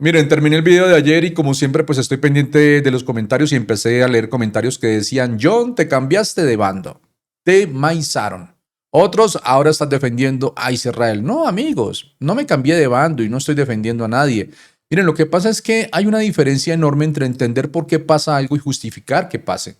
Miren, terminé el video de ayer y como siempre pues estoy pendiente de los comentarios y empecé a leer comentarios que decían: John, te cambiaste de bando, te maizaron. Otros ahora están defendiendo a Israel. No, amigos, no me cambié de bando y no estoy defendiendo a nadie. Miren, lo que pasa es que hay una diferencia enorme entre entender por qué pasa algo y justificar que pase.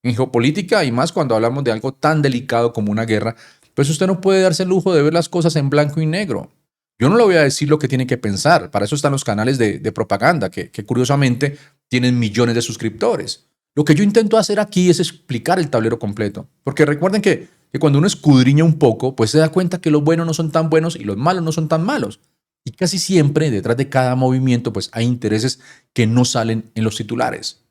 En geopolítica y más cuando hablamos de algo tan delicado como una guerra, pues usted no puede darse el lujo de ver las cosas en blanco y negro. Yo no le voy a decir lo que tiene que pensar. Para eso están los canales de propaganda, que curiosamente tienen millones de suscriptores. Lo que yo intento hacer aquí es explicar el tablero completo. Porque recuerden que cuando uno escudriña un poco, pues se da cuenta que los buenos no son tan buenos y los malos no son tan malos. Y casi siempre detrás de cada movimiento pues hay intereses que no salen en los titulares.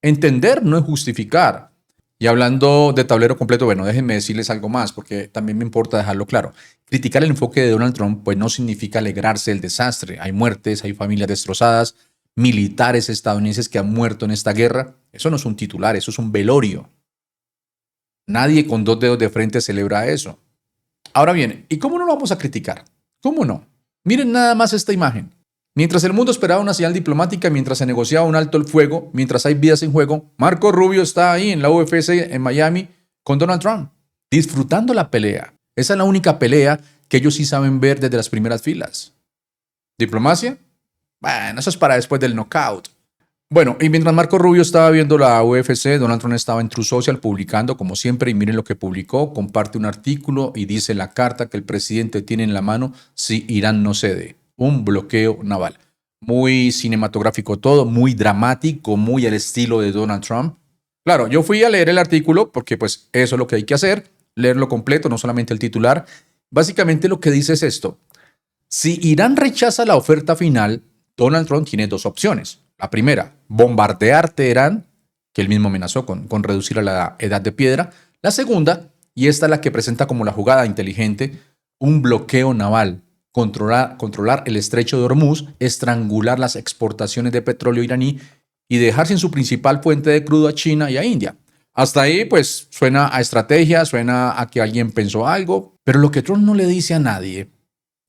Entender no es justificar. Y hablando de tablero completo, bueno, déjenme decirles algo más, porque también me importa dejarlo claro. Criticar el enfoque de Donald Trump, pues no significa alegrarse del desastre. Hay muertes, hay familias destrozadas, militares estadounidenses que han muerto en esta guerra. Eso no es un titular, eso es un velorio. Nadie con dos dedos de frente celebra eso. Ahora bien, ¿y cómo no lo vamos a criticar? ¿Cómo no? Miren nada más esta imagen. Mientras el mundo esperaba una señal diplomática, mientras se negociaba un alto el fuego, mientras hay vidas en juego, Marco Rubio está ahí en la UFC en Miami con Donald Trump, disfrutando la pelea. Esa es la única pelea que ellos sí saben ver desde las primeras filas. ¿Diplomacia? Bueno, eso es para después del knockout. Bueno, y mientras Marco Rubio estaba viendo la UFC, Donald Trump estaba en True Social publicando, como siempre, y miren lo que publicó, comparte un artículo y dice la carta que el presidente tiene en la mano si Irán no cede. Un bloqueo naval. Muy cinematográfico todo, muy dramático, muy al estilo de Donald Trump. Claro, yo fui a leer el artículo porque pues eso es lo que hay que hacer, leerlo completo, no solamente el titular. Básicamente lo que dice es esto. Si Irán rechaza la oferta final, Donald Trump tiene dos opciones. La primera, bombardear Teherán, que él mismo amenazó con reducir a la edad de piedra. La segunda, y esta es la que presenta como la jugada inteligente, un bloqueo naval. Controlar el estrecho de Hormuz, estrangular las exportaciones de petróleo iraní y dejar sin su principal fuente de crudo a China y a India. Hasta ahí, pues, suena a estrategia, suena a que alguien pensó algo, pero lo que Trump no le dice a nadie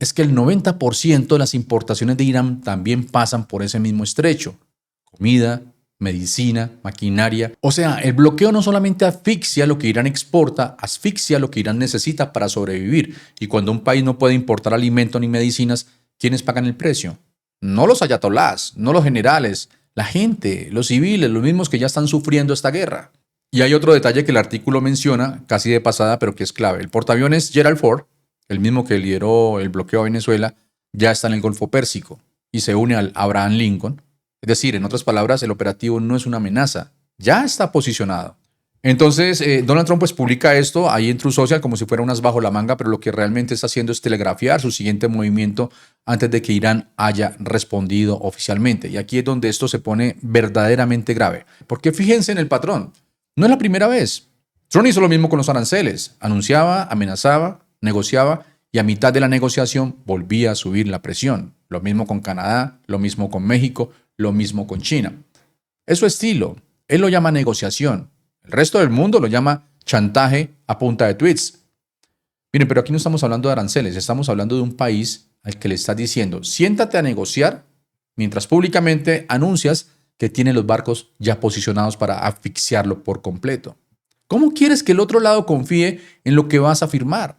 es que el 90% de las importaciones de Irán también pasan por ese mismo estrecho. Comida, medicina, maquinaria. O sea, el bloqueo no solamente asfixia lo que Irán exporta, asfixia lo que Irán necesita para sobrevivir. Y cuando un país no puede importar alimentos ni medicinas, ¿quiénes pagan el precio? No los ayatolás, no los generales, la gente, los civiles, los mismos que ya están sufriendo esta guerra. Y hay otro detalle que el artículo menciona, casi de pasada, pero que es clave. El portaaviones Gerald Ford, el mismo que lideró el bloqueo a Venezuela, ya está en el Golfo Pérsico y se une al Abraham Lincoln. Es decir, en otras palabras, el operativo no es una amenaza, ya está posicionado. Entonces, Donald Trump pues publica esto ahí en True Social como si fuera unas bajo la manga, pero lo que realmente está haciendo es telegrafiar su siguiente movimiento antes de que Irán haya respondido oficialmente. Y aquí es donde esto se pone verdaderamente grave. Porque fíjense en el patrón, no es la primera vez. Trump hizo lo mismo con los aranceles, anunciaba, amenazaba, negociaba y a mitad de la negociación volvía a subir la presión. Lo mismo con Canadá, lo mismo con México, lo mismo con China. Es su estilo. Él lo llama negociación. El resto del mundo lo llama chantaje a punta de tweets. Miren, pero aquí no estamos hablando de aranceles, estamos hablando de un país al que le estás diciendo, siéntate a negociar, mientras públicamente anuncias que tiene los barcos ya posicionados para asfixiarlo por completo. ¿Cómo quieres que el otro lado confíe en lo que vas a firmar?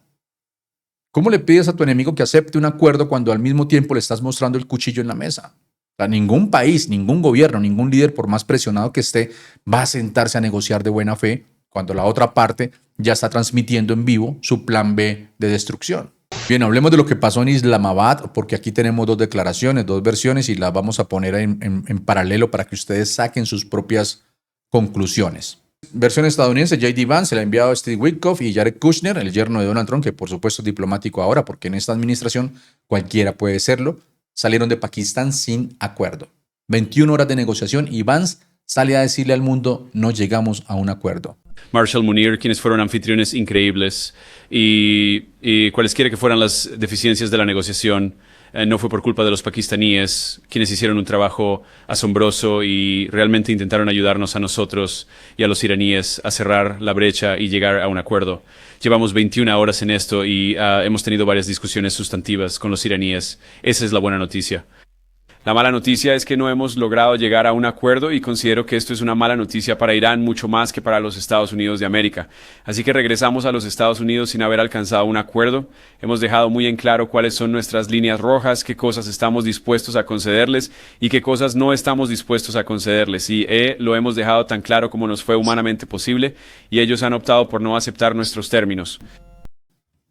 ¿Cómo le pides a tu enemigo que acepte un acuerdo cuando al mismo tiempo le estás mostrando el cuchillo en la mesa? O sea, ningún país, ningún gobierno, ningún líder, por más presionado que esté, va a sentarse a negociar de buena fe cuando la otra parte ya está transmitiendo en vivo su plan B de destrucción. Bien, hablemos de lo que pasó en Islamabad, porque aquí tenemos dos declaraciones, dos versiones y las vamos a poner en paralelo para que ustedes saquen sus propias conclusiones. Versión estadounidense, J.D. Vance se la ha enviado a Steve Witkoff y Jared Kushner, el yerno de Donald Trump, que por supuesto es diplomático ahora, porque en esta administración cualquiera puede serlo, salieron de Pakistán sin acuerdo. 21 horas de negociación y Vance sale a decirle al mundo, no llegamos a un acuerdo. Marshall Munir, quienes fueron anfitriones increíbles y cualesquiera que fueran las deficiencias de la negociación, no fue por culpa de los pakistaníes, quienes hicieron un trabajo asombroso y realmente intentaron ayudarnos a nosotros y a los iraníes a cerrar la brecha y llegar a un acuerdo. Llevamos 21 horas en esto y hemos tenido varias discusiones sustantivas con los iraníes. Esa es la buena noticia. La mala noticia es que no hemos logrado llegar a un acuerdo y considero que esto es una mala noticia para Irán mucho más que para los Estados Unidos de América. Así que regresamos a los Estados Unidos sin haber alcanzado un acuerdo. Hemos dejado muy en claro cuáles son nuestras líneas rojas, qué cosas estamos dispuestos a concederles y qué cosas no estamos dispuestos a concederles. Y lo hemos dejado tan claro como nos fue humanamente posible y ellos han optado por no aceptar nuestros términos.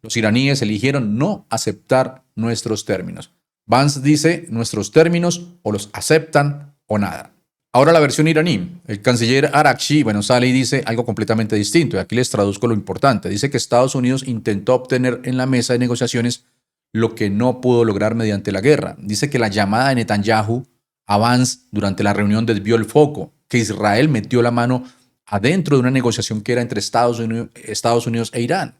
Los iraníes eligieron no aceptar nuestros términos. Vance dice, nuestros términos o los aceptan o nada. Ahora la versión iraní. El canciller Araghchi, sale y dice algo completamente distinto. Y aquí les traduzco lo importante. Dice que Estados Unidos intentó obtener en la mesa de negociaciones lo que no pudo lograr mediante la guerra. Dice que la llamada de Netanyahu a Vance durante la reunión desvió el foco, que Israel metió la mano adentro de una negociación que era entre Estados Unidos e Irán.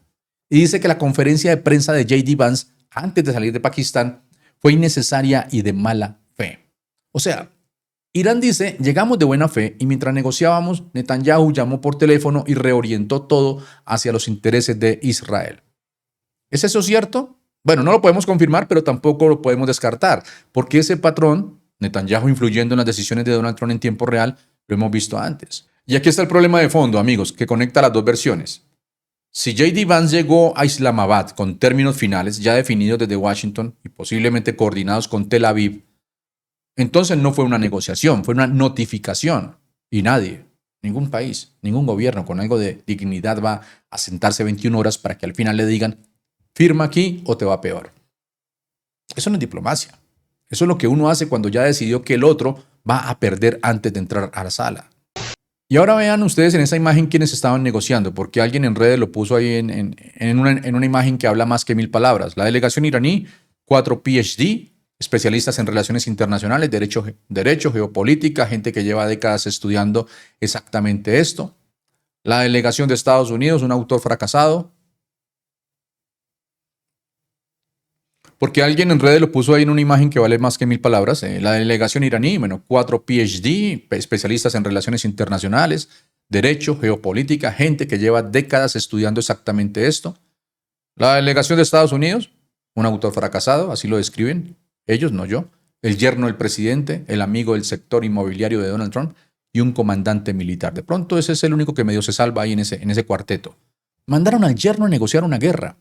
Y dice que la conferencia de prensa de J.D. Vance antes de salir de Pakistán fue innecesaria y de mala fe. O sea, Irán dice, llegamos de buena fe y mientras negociábamos, Netanyahu llamó por teléfono y reorientó todo hacia los intereses de Israel. ¿Es eso cierto? Bueno, no lo podemos confirmar, pero tampoco lo podemos descartar, porque ese patrón, Netanyahu influyendo en las decisiones de Donald Trump en tiempo real, lo hemos visto antes. Y aquí está el problema de fondo, amigos, que conecta las dos versiones. Si J.D. Vance llegó a Islamabad con términos finales ya definidos desde Washington y posiblemente coordinados con Tel Aviv, entonces no fue una negociación, fue una notificación. Y nadie, ningún país, ningún gobierno con algo de dignidad va a sentarse 21 horas para que al final le digan, firma aquí o te va peor. Eso no es diplomacia. Eso es lo que uno hace cuando ya decidió que el otro va a perder antes de entrar a la sala. Y ahora vean ustedes en esa imagen quiénes estaban negociando, porque alguien en redes lo puso ahí en una imagen que habla más que 1000 palabras. La delegación iraní, 4 PhD, especialistas en relaciones internacionales, derecho, geopolítica, gente que lleva décadas estudiando exactamente esto. La delegación de Estados Unidos, un autor fracasado. Porque alguien en redes lo puso ahí en una imagen que vale más que 1000 palabras. La delegación iraní, 4 PhD, especialistas en relaciones internacionales, derecho, geopolítica, gente que lleva décadas estudiando exactamente esto. La delegación de Estados Unidos, un autor fracasado, así lo describen, ellos, no yo. El yerno del presidente, el amigo del sector inmobiliario de Donald Trump y un comandante militar. De pronto ese es el único que medio se salva ahí en ese cuarteto. Mandaron al yerno a negociar una guerra.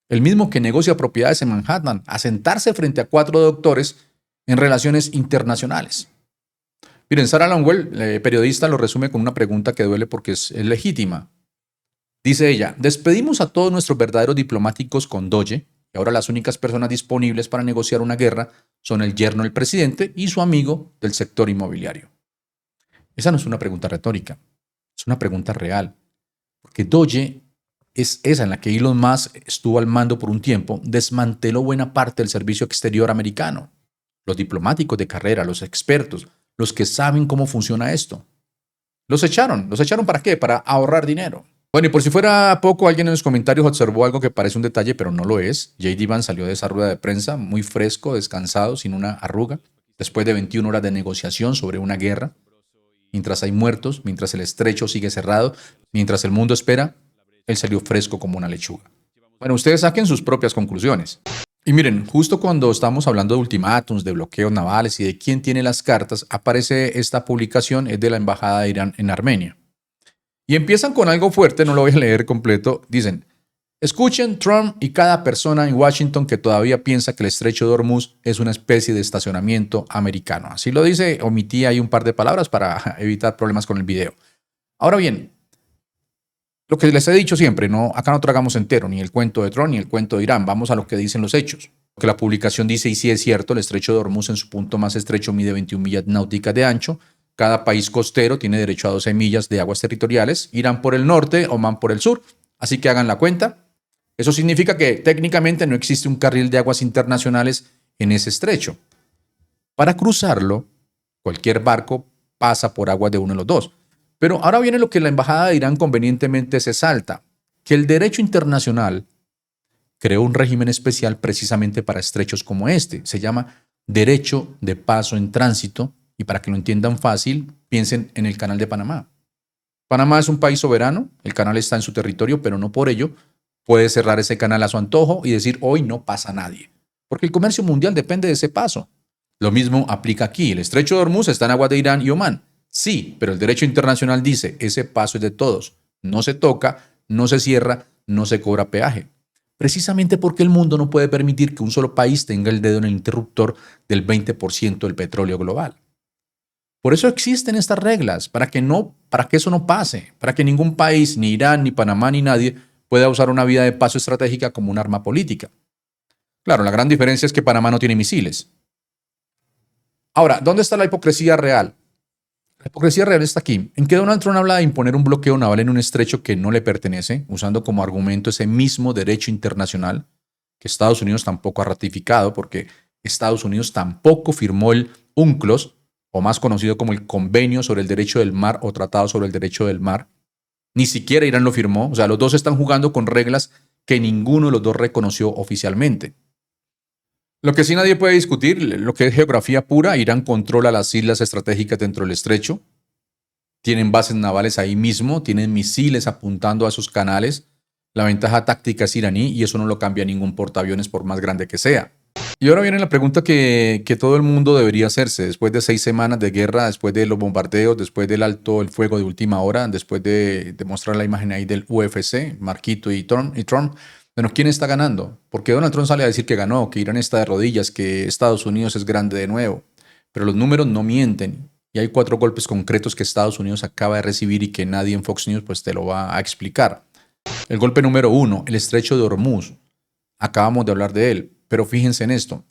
El mismo que negocia propiedades en Manhattan, a sentarse frente a 4 doctores en relaciones internacionales. Miren, Sarah Longwell, periodista, lo resume con una pregunta que duele porque es legítima. Dice ella, despedimos a todos nuestros verdaderos diplomáticos con Doge, y ahora las únicas personas disponibles para negociar una guerra son el yerno del presidente y su amigo del sector inmobiliario. Esa no es una pregunta retórica, es una pregunta real, porque Doge es esa en la que Elon Musk estuvo al mando por un tiempo, desmanteló buena parte del servicio exterior americano. Los diplomáticos de carrera, los expertos, los que saben cómo funciona esto. Los echaron. ¿Los echaron para qué? Para ahorrar dinero. Bueno, y por si fuera poco, alguien en los comentarios observó algo que parece un detalle, pero no lo es. J.D. Vance salió de esa rueda de prensa muy fresco, descansado, sin una arruga, después de 21 horas de negociación sobre una guerra. Mientras hay muertos, mientras el estrecho sigue cerrado, mientras el mundo espera, él salió fresco como una lechuga. Bueno, ustedes saquen sus propias conclusiones. Y miren, justo cuando estamos hablando de ultimátums, de bloqueos navales y de quién tiene las cartas, aparece esta publicación, es de la Embajada de Irán en Armenia. Y empiezan con algo fuerte, no lo voy a leer completo. Dicen, escuchen Trump y cada persona en Washington que todavía piensa que el estrecho de Hormuz es una especie de estacionamiento americano. Así lo dice, omití ahí un par de palabras para evitar problemas con el video. Ahora bien, lo que les he dicho siempre, acá no tragamos entero, ni el cuento de Trump ni el cuento de Irán, vamos a lo que dicen los hechos. Lo que la publicación dice, y sí es cierto, el estrecho de Hormuz en su punto más estrecho mide 21 millas náuticas de ancho. Cada país costero tiene derecho a 12 millas de aguas territoriales, Irán por el norte, Omán por el sur, así que hagan la cuenta. Eso significa que técnicamente no existe un carril de aguas internacionales en ese estrecho. Para cruzarlo, cualquier barco pasa por aguas de uno de los dos. Pero ahora viene lo que la Embajada de Irán convenientemente se salta, que el derecho internacional creó un régimen especial precisamente para estrechos como este. Se llama derecho de paso en tránsito y para que lo entiendan fácil, piensen en el Canal de Panamá. Panamá es un país soberano, el canal está en su territorio, pero no por ello puede cerrar ese canal a su antojo y decir hoy no pasa nadie, porque el comercio mundial depende de ese paso. Lo mismo aplica aquí. El estrecho de Hormuz está en aguas de Irán y Omán. Sí, pero el derecho internacional dice, ese paso es de todos. No se toca, no se cierra, no se cobra peaje. Precisamente porque el mundo no puede permitir que un solo país tenga el dedo en el interruptor del 20% del petróleo global. Por eso existen estas reglas, para que eso no pase, para que ningún país, ni Irán, ni Panamá, ni nadie, pueda usar una vía de paso estratégica como un arma política. Claro, la gran diferencia es que Panamá no tiene misiles. Ahora, ¿dónde está la hipocresía real? La hipocresía real está aquí, en que Donald Trump habla de imponer un bloqueo naval en un estrecho que no le pertenece, usando como argumento ese mismo derecho internacional que Estados Unidos tampoco ha ratificado, porque Estados Unidos tampoco firmó el UNCLOS, o más conocido como el Convenio sobre el Derecho del Mar o Tratado sobre el Derecho del Mar. Ni siquiera Irán lo firmó, o sea, los dos están jugando con reglas que ninguno de los dos reconoció oficialmente. Lo que sí nadie puede discutir, lo que es geografía pura, Irán controla las islas estratégicas dentro del estrecho, tienen bases navales ahí mismo, tienen misiles apuntando a esos canales. La ventaja táctica es iraní y eso no lo cambia ningún portaaviones por más grande que sea. Y ahora viene la pregunta que todo el mundo debería hacerse después de 6 semanas de guerra, después de los bombardeos, después del alto el fuego de última hora, después de mostrar la imagen ahí del UFC, Marquito y Trump. Bueno, ¿quién está ganando? Porque Donald Trump sale a decir que ganó, que Irán está de rodillas, que Estados Unidos es grande de nuevo. Pero los números no mienten. Y hay 4 golpes concretos que Estados Unidos acaba de recibir y que nadie en Fox News pues te lo va a explicar. El golpe número 1, el estrecho de Hormuz. Acabamos de hablar de él. Pero fíjense en esto.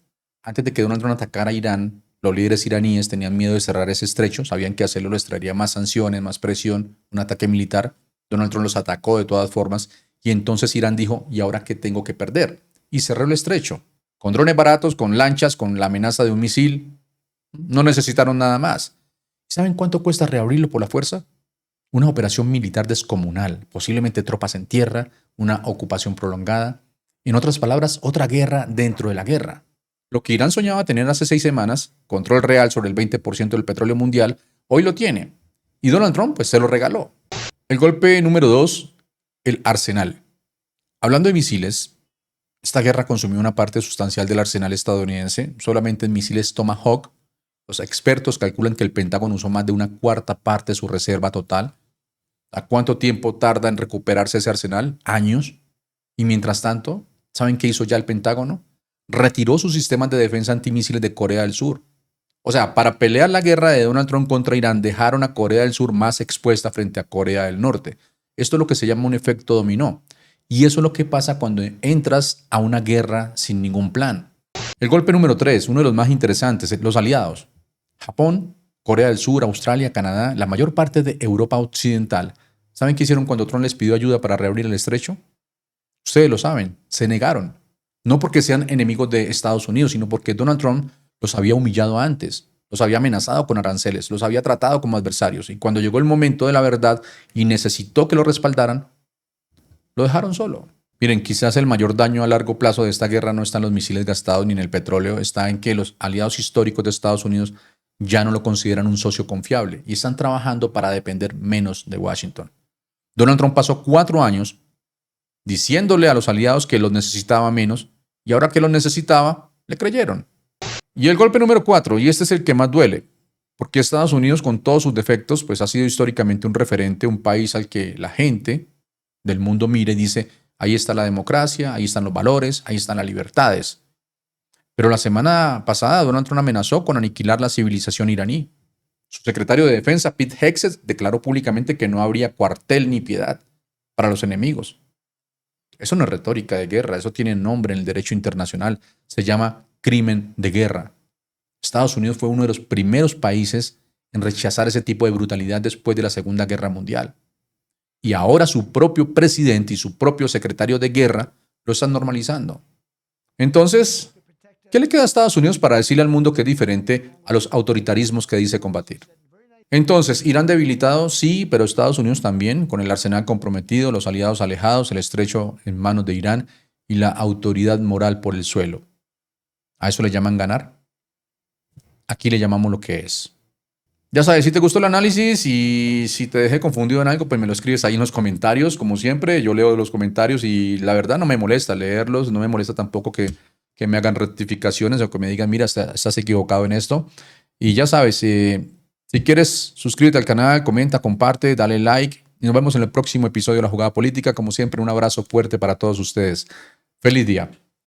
Antes de que Donald Trump atacara a Irán, los líderes iraníes tenían miedo de cerrar ese estrecho. Sabían que hacerlo les traería más sanciones, más presión, un ataque militar. Donald Trump los atacó de todas formas. Y entonces Irán dijo, ¿y ahora qué tengo que perder? Y cerró el estrecho. Con drones baratos, con lanchas, con la amenaza de un misil. No necesitaron nada más. ¿Saben cuánto cuesta reabrirlo por la fuerza? Una operación militar descomunal, posiblemente tropas en tierra, una ocupación prolongada. En otras palabras, otra guerra dentro de la guerra. Lo que Irán soñaba tener hace 6 semanas, control real sobre el 20% del petróleo mundial, hoy lo tiene. Y Donald Trump pues se lo regaló. El golpe número 2, el arsenal. Hablando de misiles, esta guerra consumió una parte sustancial del arsenal estadounidense, solamente en misiles Tomahawk. Los expertos calculan que el Pentágono usó más de una cuarta parte de su reserva total. ¿A cuánto tiempo tarda en recuperarse ese arsenal? Años. Y mientras tanto, ¿saben qué hizo ya el Pentágono? Retiró sus sistemas de defensa antimisiles de Corea del Sur. O sea, para pelear la guerra de Donald Trump contra Irán, dejaron a Corea del Sur más expuesta frente a Corea del Norte. Esto es lo que se llama un efecto dominó. Y eso es lo que pasa cuando entras a una guerra sin ningún plan. El golpe número 3, uno de los más interesantes, los aliados. Japón, Corea del Sur, Australia, Canadá, la mayor parte de Europa Occidental. ¿Saben qué hicieron cuando Trump les pidió ayuda para reabrir el estrecho? Ustedes lo saben, se negaron. No porque sean enemigos de Estados Unidos, sino porque Donald Trump los había humillado antes, los había amenazado con aranceles, los había tratado como adversarios. Y cuando llegó el momento de la verdad y necesitó que lo respaldaran, lo dejaron solo. Miren, quizás el mayor daño a largo plazo de esta guerra no está en los misiles gastados ni en el petróleo, está en que los aliados históricos de Estados Unidos ya no lo consideran un socio confiable y están trabajando para depender menos de Washington. Donald Trump pasó 4 años diciéndole a los aliados que los necesitaba menos y ahora que los necesitaba, le creyeron. Y el golpe número 4, y este es el que más duele, porque Estados Unidos con todos sus defectos pues ha sido históricamente un referente, un país al que la gente del mundo mire y dice, ahí está la democracia, ahí están los valores, ahí están las libertades. Pero la semana pasada Donald Trump amenazó con aniquilar la civilización iraní. Su secretario de Defensa, Pete Hegseth, declaró públicamente que no habría cuartel ni piedad para los enemigos. Eso no es retórica de guerra, eso tiene nombre en el derecho internacional. Se llama crimen de guerra. Estados Unidos fue uno de los primeros países en rechazar ese tipo de brutalidad después de la Segunda Guerra Mundial. Y ahora su propio presidente y su propio secretario de guerra lo están normalizando. Entonces, ¿qué le queda a Estados Unidos para decirle al mundo que es diferente a los autoritarismos que dice combatir? Entonces, ¿Irán debilitado? Sí, pero Estados Unidos también, con el arsenal comprometido, los aliados alejados, el estrecho en manos de Irán y la autoridad moral por el suelo. ¿A eso le llaman ganar? Aquí le llamamos lo que es. Ya sabes, si te gustó el análisis y si te dejé confundido en algo, pues me lo escribes ahí en los comentarios. Como siempre, yo leo los comentarios y la verdad no me molesta leerlos, no me molesta tampoco que que me hagan rectificaciones o que me digan, mira, estás equivocado en esto. Y ya sabes, si quieres, suscríbete al canal, comenta, comparte, dale like. Y nos vemos en el próximo episodio de La Jugada Política. Como siempre, un abrazo fuerte para todos ustedes. Feliz día.